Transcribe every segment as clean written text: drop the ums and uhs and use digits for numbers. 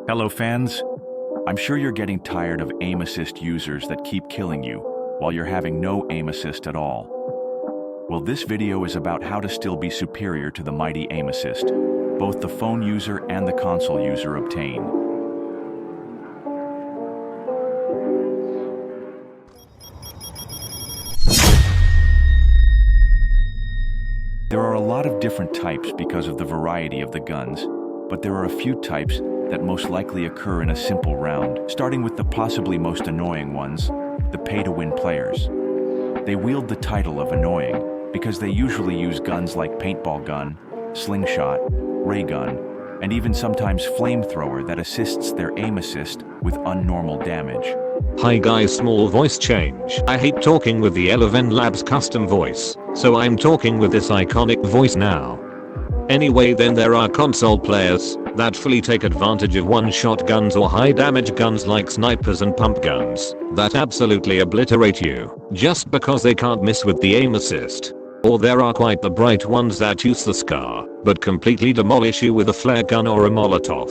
Hello fans, I'm sure you're getting tired of aim assist users that keep killing you while you're having no aim assist at all. Well, this video is about how to still be superior to the mighty aim assist both the phone user and the console user obtain. There are a lot of different types because of the variety of the guns, but there are a few types that most likely occur in a simple round, starting with the possibly most annoying ones, the pay-to-win players. They wield the title of annoying because they usually use guns like paintball gun, slingshot, ray gun, and even sometimes flamethrower that assists their aim assist with unnormal damage. Hi guys, small voice change. I hate talking with the Eleven Labs custom voice, so I'm talking with this iconic voice now. Anyway, then there are console players that fully take advantage of one-shot guns or high-damage guns like snipers and pump guns that absolutely obliterate you just because they can't miss with the aim assist. Or there are quite the bright ones that use the SCAR but completely demolish you with a flare gun or a Molotov.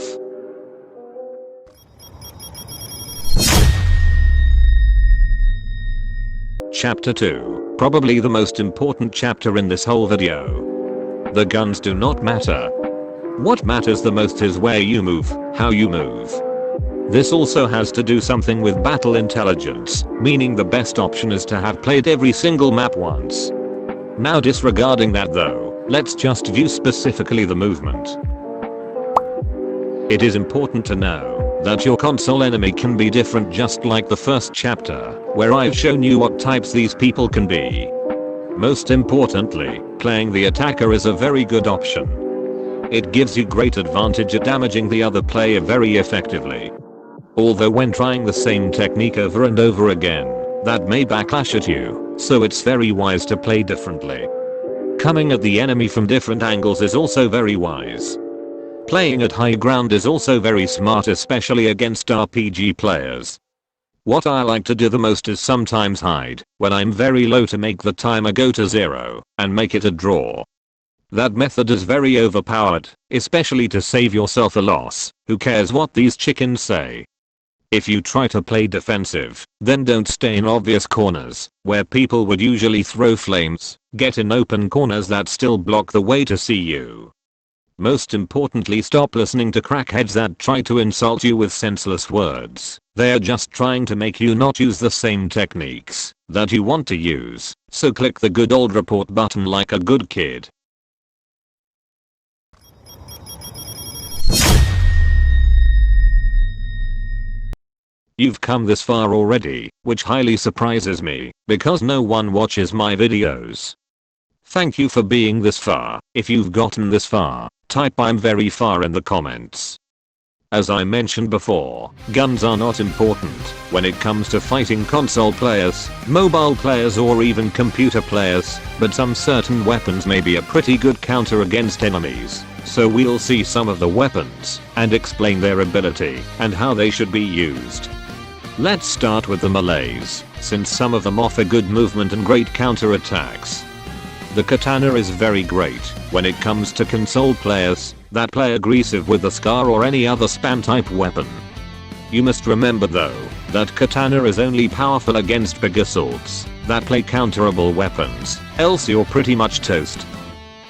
Chapter 2, probably the most important chapter in this whole video. The guns do not matter. What matters the most is where you move, how you move. This also has to do something with battle intelligence, meaning the best option is to have played every single map once. Now disregarding that though, let's just view specifically the movement. It is important to know that your console enemy can be different, just like the first chapter, where I've shown you what types these people can be. Most importantly, playing the attacker is a very good option. It gives you great advantage at damaging the other player very effectively. Although when trying the same technique over and over again, that may backlash at you, so it's very wise to play differently. Coming at the enemy from different angles is also very wise. Playing at high ground is also very smart, especially against RPG players. What I like to do the most is sometimes hide when I'm very low to make the timer go to 0 and make it a draw. That method is very overpowered, especially to save yourself a loss. Who cares what these chickens say? If you try to play defensive, then don't stay in obvious corners where people would usually throw flames. Get in open corners that still block the way to see you. Most importantly, stop listening to crackheads that try to insult you with senseless words. They are just trying to make you not use the same techniques that you want to use, so click the good old report button like a good kid. You've come this far already, which highly surprises me, because no one watches my videos. Thank you for being this far. If you've gotten this far, type "I'm very far" in the comments. As I mentioned before, guns are not important when it comes to fighting console players, mobile players, or even computer players, but some certain weapons may be a pretty good counter against enemies. So we'll see some of the weapons and explain their ability and how they should be used. Let's start with the melees, since some of them offer good movement and great counter attacks. The katana is very great when it comes to console players that play aggressive with the SCAR or any other spam type weapon. You must remember though that katana is only powerful against big assaults that play counterable weapons, else you're pretty much toast.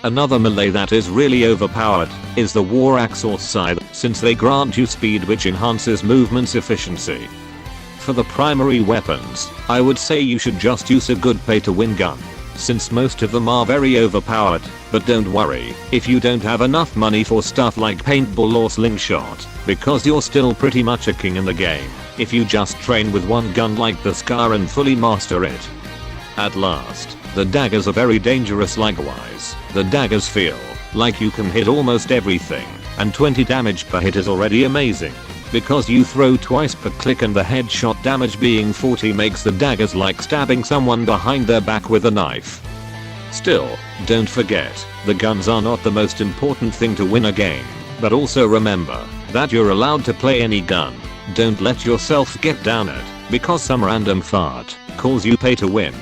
Another melee that is really overpowered is the war axe or scythe, since they grant you speed which enhances movement's efficiency. For the primary weapons, I would say you should just use a good pay-to-win gun, since most of them are very overpowered, but don't worry if you don't have enough money for stuff like paintball or slingshot, because you're still pretty much a king in the game if you just train with one gun like the SCAR and fully master it. At last, the daggers are very dangerous likewise. The daggers feel like you can hit almost everything, and 20 damage per hit is already amazing. Because you throw twice per click and the headshot damage being 40 makes the daggers like stabbing someone behind their back with a knife. Still, don't forget, the guns are not the most important thing to win a game, but also remember that you're allowed to play any gun. Don't let yourself get down it, because some random fart calls you pay to win.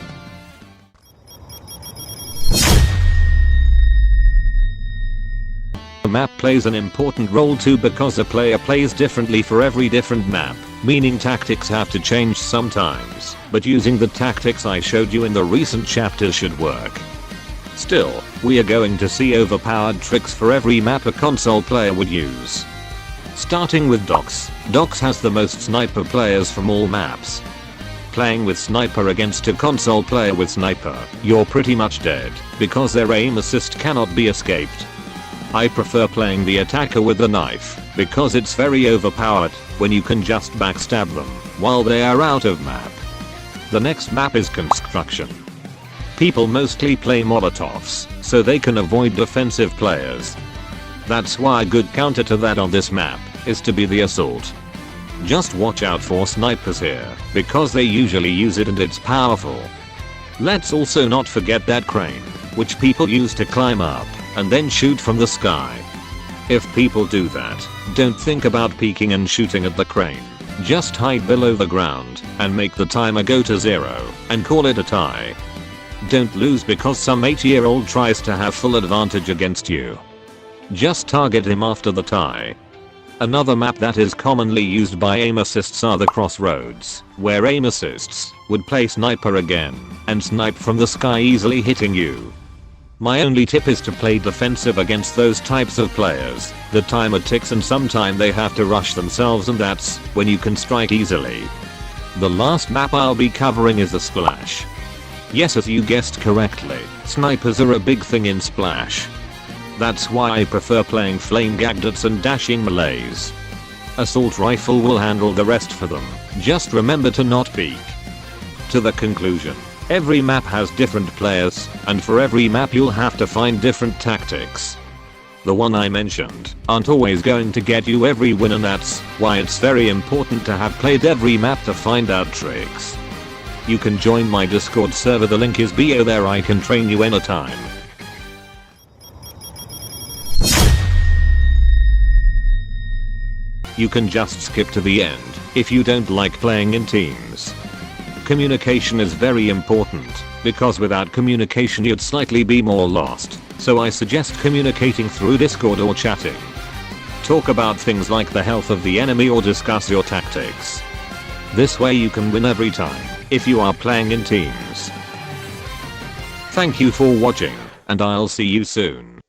map plays an important role too because a player plays differently for every different map, meaning tactics have to change sometimes, but using the tactics I showed you in the recent chapters should work. Still, we are going to see overpowered tricks for every map a console player would use. Starting with Docs. Docs has the most sniper players from all maps. Playing with sniper against a console player with sniper, you're pretty much dead, because their aim assist cannot be escaped. I prefer playing the attacker with the knife, because it's very overpowered, when you can just backstab them, while they are out of map. The next map is Construction. People mostly play Molotovs, so they can avoid defensive players. That's why a good counter to that on this map, is to be the Assault. Just watch out for snipers here, because they usually use it and it's powerful. Let's also not forget that crane, which people use to climb up, and then shoot from the sky. If people do that, don't think about peeking and shooting at the crane. Just hide below the ground, and make the timer go to 0, and call it a tie. Don't lose because some 8-year-old tries to have full advantage against you. Just target him after the tie. Another map that is commonly used by aim assists are the Crossroads, where aim assists would play sniper again and snipe from the sky, easily hitting you. My only tip is to play defensive against those types of players. The timer ticks and sometime they have to rush themselves, and that's when you can strike easily. The last map I'll be covering is the Splash. Yes, as you guessed correctly, snipers are a big thing in Splash. That's why I prefer playing flame gadgets and dashing melees. Assault rifle will handle the rest for them, just remember to not peek. To the conclusion, every map has different players, and for every map you'll have to find different tactics. The one I mentioned aren't always going to get you every win, and that's why it's very important to have played every map to find out tricks. You can join my Discord server, the link is below there. I can train you anytime. You can just skip to the end if you don't like playing in teams. Communication is very important, because without communication you'd slightly be more lost, so I suggest communicating through Discord or chatting. Talk about things like the health of the enemy or discuss your tactics. This way you can win every time, if you are playing in teams. Thank you for watching, and I'll see you soon.